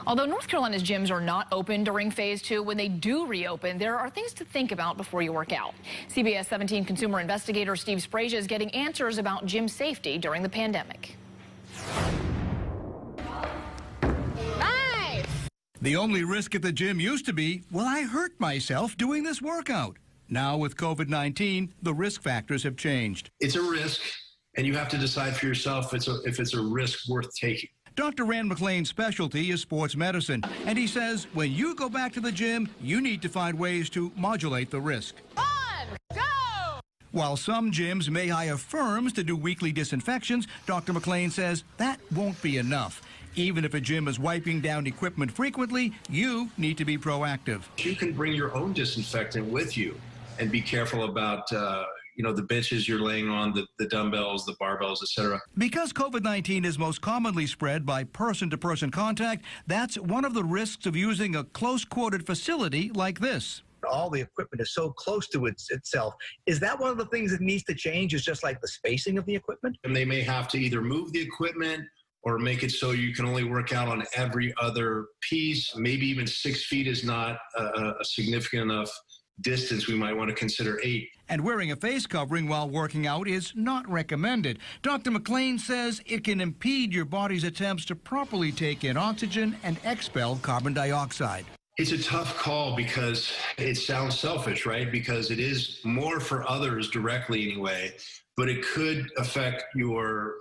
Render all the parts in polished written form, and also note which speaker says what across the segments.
Speaker 1: Although North Carolina's gyms are not open during phase 2, when they do reopen, there are things to think about before you work out. CBS 17 consumer investigator Steve Sbraccia is getting answers about gym safety during the pandemic.
Speaker 2: Nice!
Speaker 3: The only risk at the gym used to be, will I hurt myself doing this workout? Now with COVID-19, the risk factors have changed.
Speaker 4: It's a risk, and you have to decide for yourself if it's a risk worth taking.
Speaker 3: Dr. Rand McClain's specialty is sports medicine, and he says when you go back to the gym, you need to find ways to modulate the risk.
Speaker 2: On, go!
Speaker 3: While some gyms may hire firms to do weekly disinfections, Dr. McClain says that won't be enough. Even if a gym is wiping down equipment frequently, you need to be proactive.
Speaker 4: You can bring your own disinfectant with you and be careful about the benches you're laying on, the dumbbells, the barbells, etc.
Speaker 3: Because COVID-19 is most commonly spread by person-to-person contact, that's one of the risks of using a close-quartered facility like this.
Speaker 5: All the equipment is so close to itself. Is that one of the things that needs to change, is just like the spacing of the equipment?
Speaker 4: And they may have to either move the equipment or make it so you can only work out on every other piece. Maybe even 6 feet is not a significant enough distance. We might want to consider 8.
Speaker 3: And wearing a face covering while working out is not recommended. Dr. McClain says it can impede your body's attempts to properly take in oxygen and expel carbon dioxide.
Speaker 4: It's a tough call because it sounds selfish, right? Because it is more for others directly anyway, but it could affect your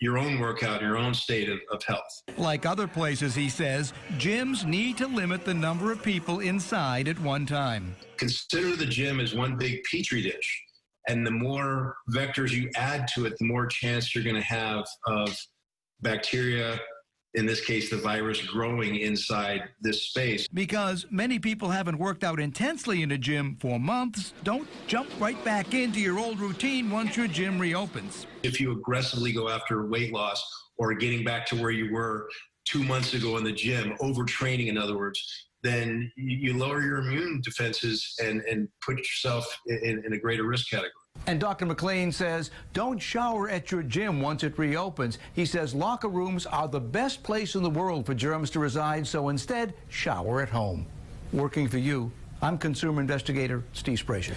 Speaker 4: own workout, your own state of health.
Speaker 3: Like other places, he says, gyms need to limit the number of people inside at one time.
Speaker 4: Consider the gym as one big petri dish, and the more vectors you add to it, the more chance you're going to have of bacteria, in this case the virus, growing inside this space.
Speaker 3: Because many people haven't worked out intensely in a gym for months, don't jump right back into your old routine once your gym reopens.
Speaker 4: If you aggressively go after weight loss or getting back to where you were 2 months ago in the gym, overtraining in other words, then you lower your immune defenses and put yourself in a greater risk category.
Speaker 3: And Dr. McClain says, don't shower at your gym once it reopens. He says locker rooms are the best place in the world for germs to reside, so instead, shower at home. Working for you, I'm consumer investigator Steve Sbraccia.